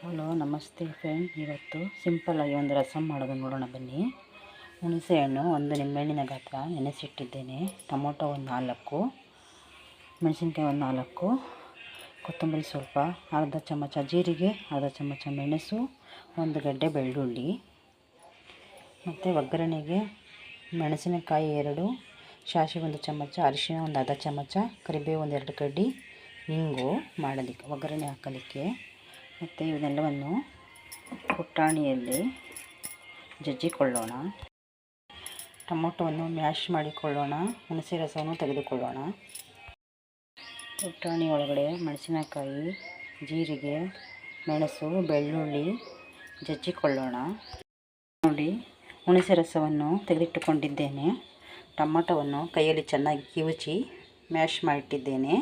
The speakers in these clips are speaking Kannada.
ಹಲೋ ನಮಸ್ತೆ ಫ್ರೆಂಡ್. ಇವತ್ತು ಸಿಂಪಲ್ಲಾಗಿ ಒಂದು ರಸಮ್ ಮಾಡೋದು ನೋಡೋಣ ಬನ್ನಿ. ಹುಣಸೆಹಣ್ಣು ಒಂದು ನಿಂಬೆಹಣ್ಣಿನ ಗಾತ್ರ ನೆನೆಸಿಟ್ಟಿದ್ದೇನೆ. ಟೊಮೊಟೊ ಒಂದು 4, ಮೆಣಸಿನ್ಕಾಯಿ ಒಂದು 4, ಕೊತ್ತಂಬರಿ ಸ್ವಲ್ಪ, ಅರ್ಧ ಚಮಚ ಜೀರಿಗೆ, ಅರ್ಧ ಚಮಚ ಮೆಣಸು, ಒಂದು ಗಡ್ಡೆ ಬೆಳ್ಳುಳ್ಳಿ, ಮತ್ತು ಒಗ್ಗರಣೆಗೆ ಮೆಣಸಿನಕಾಯಿ 2, ಸಾಸಿವೆ ಒಂದು ಚಮಚ, ಅರಿಶಿಣ ಒಂದು ಅರ್ಧ ಚಮಚ, ಕರಿಬೇವು ಒಂದು 2 ಕಡ್ಡಿ, ಹಿಂಗು ಮಾಡಲಿಕ್ಕೆ ಒಗ್ಗರಣೆ ಹಾಕಲಿಕ್ಕೆ. ಮತ್ತು ಇವನ್ನೆಲ್ಲವನ್ನು ಪುಟಾಣಿಯಲ್ಲಿ ಜಜ್ಜಿಕೊಳ್ಳೋಣ. ಟೊಮೊಟೊವನ್ನು ಮ್ಯಾಶ್ ಮಾಡಿಕೊಳ್ಳೋಣ. ಹುಣಸೆ ರಸವನ್ನು ತೆಗೆದುಕೊಳ್ಳೋಣ. ಪುಟಾಣಿ ಒಳಗಡೆ ಮೆಣಸಿನಕಾಯಿ, ಜೀರಿಗೆ, ಮೆಣಸು, ಬೆಳ್ಳುಳ್ಳಿ ಜಜ್ಜಿಕೊಳ್ಳೋಣ. ನೋಡಿ, ಹುಣಸೆ ರಸವನ್ನು ತೆಗೆದಿಟ್ಟುಕೊಂಡಿದ್ದೇನೆ. ಟೊಮೊಟೊವನ್ನು ಕೈಯಲ್ಲಿ ಚೆನ್ನಾಗಿ ಕಿವುಚಿ ಮ್ಯಾಶ್ ಮಾಡಿಟ್ಟಿದ್ದೇನೆ.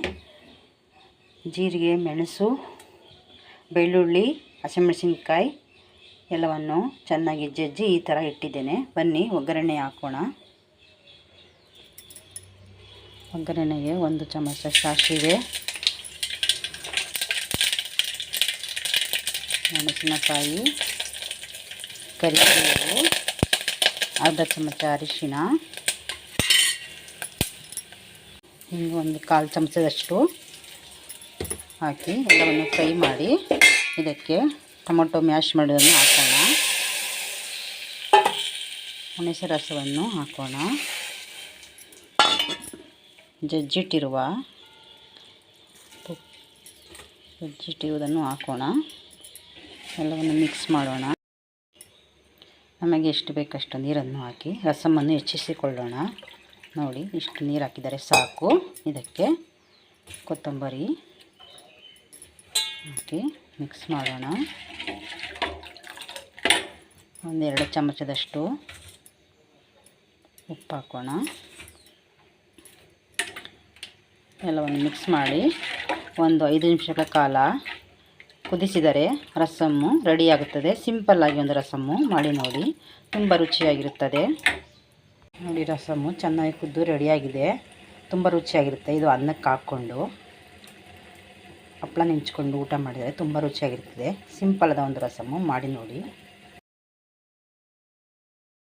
ಜೀರಿಗೆ, ಮೆಣಸು, ಬೆಳ್ಳುಳ್ಳಿ, ಹಸಿಮೆಣಸಿನ್ಕಾಯಿ ಎಲ್ಲವನ್ನು ಚೆನ್ನಾಗಿ ಜಜ್ಜಿ ಈ ಥರ ಇಟ್ಟಿದ್ದೇನೆ. ಬನ್ನಿ ಒಗ್ಗರಣೆ ಹಾಕೋಣ. ಒಗ್ಗರಣೆಗೆ 1 ಚಮಚ ಸಾಸಿವೆ, ಮೆಣಸಿನಕಾಯಿ, ಕರಿಬೇವು, ಅರ್ಧ ಚಮಚ ಅರಿಶಿಣ, ಹಿಂಗೆ ಒಂದು 1/4 ಚಮಚದಷ್ಟು ಹಾಕಿ ಎಲ್ಲವನ್ನು ಫ್ರೈ ಮಾಡಿ ಇದಕ್ಕೆ ಟೊಮೊಟೊ ಮ್ಯಾಶ್ ಮಾಡೋದನ್ನು ಹಾಕೋಣ. ಹುಣಸೆ ರಸವನ್ನು ಹಾಕೋಣ. ಜಜ್ಜಿಟ್ಟಿರುವುದನ್ನು ಹಾಕೋಣ. ಎಲ್ಲವನ್ನು ಮಿಕ್ಸ್ ಮಾಡೋಣ. ನಮಗೆ ಎಷ್ಟು ಬೇಕಷ್ಟು ನೀರನ್ನು ಹಾಕಿ ರಸಮನ್ನು ಹೆಚ್ಚಿಸಿಕೊಳ್ಳೋಣ. ನೋಡಿ, ಇಷ್ಟು ನೀರು ಹಾಕಿದರೆ ಸಾಕು. ಇದಕ್ಕೆ ಕೊತ್ತಂಬರಿ ಹಾಕಿ ಮಿಕ್ಸ್ ಮಾಡೋಣ. 1-2 ಚಮಚದಷ್ಟು ಉಪ್ಪು ಹಾಕೋಣ. ಎಲ್ಲವನ್ನು ಮಿಕ್ಸ್ ಮಾಡಿ ಒಂದು 5 ನಿಮಿಷಗಳ ಕಾಲ ಕುದಿಸಿದರೆ ರಸಮ್ಮು ರೆಡಿಯಾಗುತ್ತದೆ. ಸಿಂಪಲ್ಲಾಗಿ ಒಂದು ರಸಮ್ಮು ಮಾಡಿ ನೋಡಿ, ತುಂಬ ರುಚಿಯಾಗಿರುತ್ತದೆ. ನೋಡಿ, ರಸಮ್ಮು ಚೆನ್ನಾಗಿ ಕುದ್ದು ರೆಡಿಯಾಗಿದೆ. ತುಂಬ ರುಚಿಯಾಗಿರುತ್ತೆ. ಇದು ಅನ್ನಕ್ಕೆ ಹಾಕ್ಕೊಂಡು ಹಪ್ಪಳ ನೆಂಚ್ಕೊಂಡು ಊಟ ಮಾಡಿದರೆ ತುಂಬ ರುಚಿಯಾಗಿರ್ತದೆ. ಸಿಂಪಲ್ಲಾದ ಒಂದು ರಸಮ್ಮು ಮಾಡಿ ನೋಡಿ.